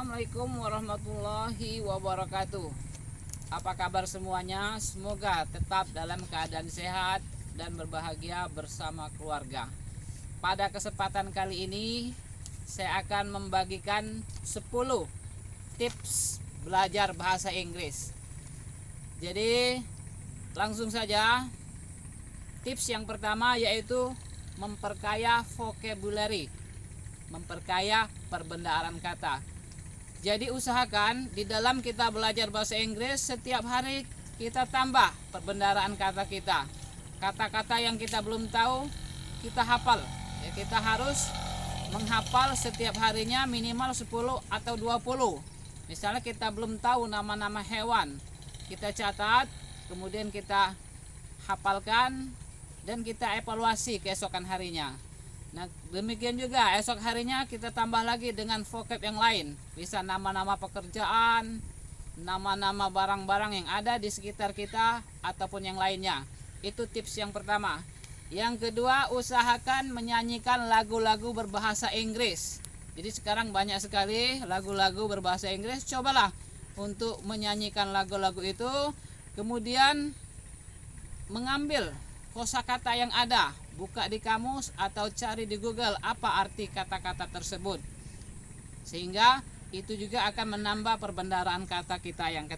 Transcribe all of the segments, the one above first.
Assalamualaikum warahmatullahi wabarakatuh. Apa kabar semuanya? Semoga tetap dalam keadaan sehat dan berbahagia bersama keluarga. Pada kesempatan kali ini saya akan membagikan 10 tips belajar bahasa Inggris. Jadi langsung saja. Tips yang pertama yaitu memperkaya vocabulary, memperkaya perbendaharaan kata. Jadi usahakan di dalam kita belajar bahasa Inggris setiap hari kita tambah perbendaharaan kata kita. Kata-kata yang kita belum tahu kita hafal. Ya, kita harus menghafal setiap harinya minimal 10 atau 20. Misalnya kita belum tahu nama-nama hewan, kita catat, kemudian kita hafalkan dan kita evaluasi keesokan harinya. Nah, demikian juga esok harinya kita tambah lagi dengan vocab yang lain. Bisa nama-nama pekerjaan, nama-nama barang-barang yang ada di sekitar kita ataupun yang lainnya. Itu tips yang pertama. Yang kedua, usahakan menyanyikan lagu-lagu berbahasa Inggris. Jadi sekarang banyak sekali lagu-lagu berbahasa Inggris. Cobalah untuk menyanyikan lagu-lagu itu, kemudian mengambil kosakata yang ada, buka di kamus atau cari di Google apa arti kata-kata tersebut, sehingga itu juga akan menambah perbendaharaan kata kita. Yang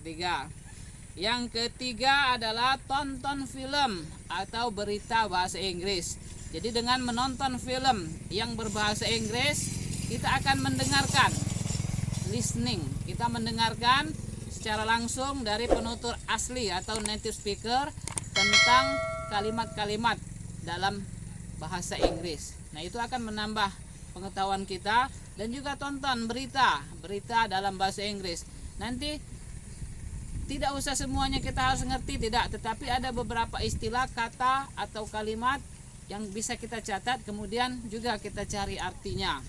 ketiga, adalah tonton film atau berita bahasa Inggris. Jadi dengan menonton film yang berbahasa Inggris, kita akan mendengarkan, listening, kita mendengarkan secara langsung dari penutur asli atau native speaker tentang kalimat-kalimat dalam bahasa Inggris. Nah, itu akan menambah pengetahuan kita. Dan juga tonton berita dalam bahasa Inggris. Nanti tidak usah semuanya kita harus ngerti, tidak, tetapi ada beberapa istilah, kata atau kalimat yang bisa kita catat, kemudian juga kita cari artinya.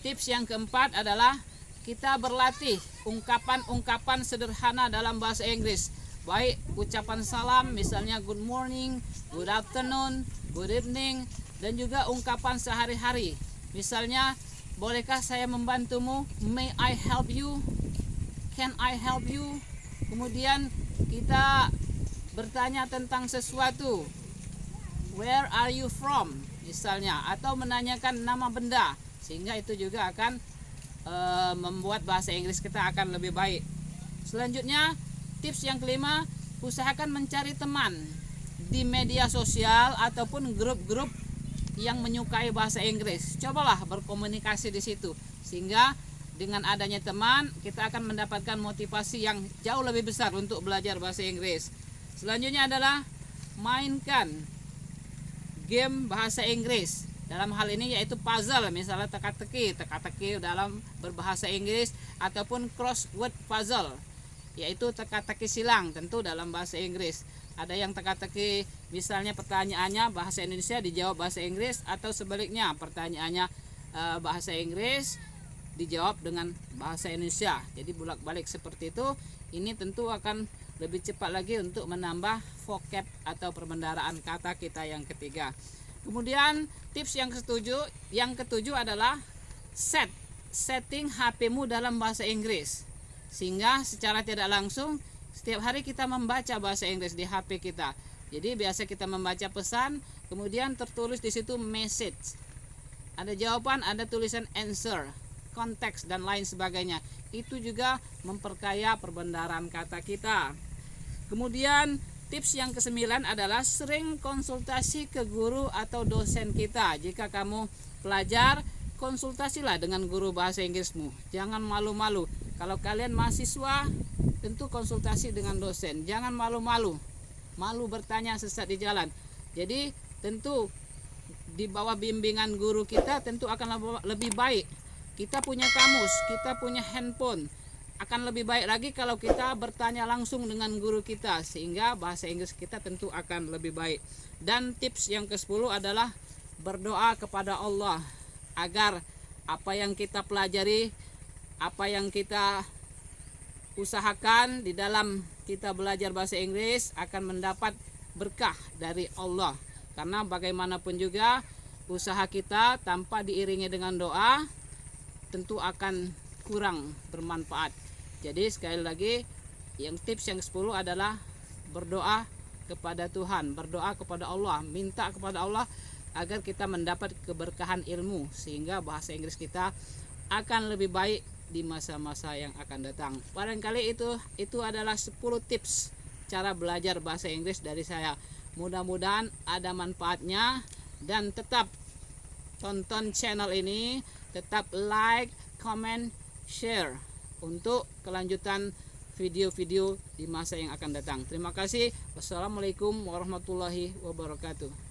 Tips yang keempat adalah kita berlatih ungkapan-ungkapan sederhana dalam bahasa Inggris. Baik ucapan salam, misalnya good morning, good afternoon, good evening, dan juga ungkapan sehari-hari. Misalnya, bolehkah saya membantumu? May I help you? Can I help you? Kemudian kita bertanya tentang sesuatu. Where are you from? Misalnya, atau menanyakan nama benda, sehingga itu juga akan membuat bahasa Inggris kita akan lebih baik. Selanjutnya, tips yang kelima, usahakan mencari teman di media sosial ataupun grup-grup yang menyukai bahasa Inggris. Cobalah berkomunikasi di situ, sehingga dengan adanya teman kita akan mendapatkan motivasi yang jauh lebih besar untuk belajar bahasa Inggris. Selanjutnya adalah mainkan game bahasa Inggris. Dalam hal ini yaitu puzzle, misalnya teka-teki dalam berbahasa Inggris, ataupun crossword puzzle, yaitu teka-teki silang, tentu dalam bahasa Inggris. Ada yang teka-teki, misalnya pertanyaannya bahasa Indonesia dijawab bahasa Inggris, atau sebaliknya pertanyaannya bahasa Inggris dijawab dengan bahasa Indonesia. Jadi bolak-balik seperti itu. Ini tentu akan lebih cepat lagi untuk menambah vocab atau perbendaharaan kata kita yang ketiga. Kemudian tips yang ketujuh adalah setting HP-mu dalam bahasa Inggris, sehingga secara tidak langsung setiap hari kita membaca bahasa Inggris di HP kita. Jadi biasa kita membaca pesan, kemudian tertulis di situ message, ada jawaban, ada tulisan answer, konteks, dan lain sebagainya. Itu juga memperkaya perbendaharaan kata kita. Kemudian tips yang kesembilan adalah sering konsultasi ke guru atau dosen kita. Jika kamu pelajar, konsultasilah dengan guru bahasa Inggrismu. Jangan malu-malu. Kalau kalian mahasiswa, tentu konsultasi dengan dosen. Jangan malu-malu. Malu bertanya sesat di jalan. Jadi tentu di bawah bimbingan guru kita tentu akan lebih baik. Kita punya kamus, kita punya handphone. Akan lebih baik lagi kalau kita bertanya langsung dengan guru kita, sehingga bahasa Inggris kita tentu akan lebih baik. Dan tips yang ke-10 adalah berdoa kepada Allah agar apa yang kita pelajari, apa yang kita usahakan di dalam kita belajar bahasa Inggris akan mendapat berkah dari Allah. Karena bagaimanapun juga usaha kita tanpa diiringi dengan doa tentu akan kurang bermanfaat. Jadi sekali lagi, yang tips yang 10 adalah berdoa kepada Tuhan, berdoa kepada Allah, minta kepada Allah agar kita mendapat keberkahan ilmu, sehingga bahasa Inggris kita akan lebih baik di masa-masa yang akan datang. Barangkali itu adalah 10 tips cara belajar bahasa Inggris dari saya. Mudah-mudahan ada manfaatnya, dan tetap tonton channel ini, tetap like, comment, share untuk kelanjutan video-video di masa yang akan datang. Terima kasih. Wassalamualaikum warahmatullahi wabarakatuh.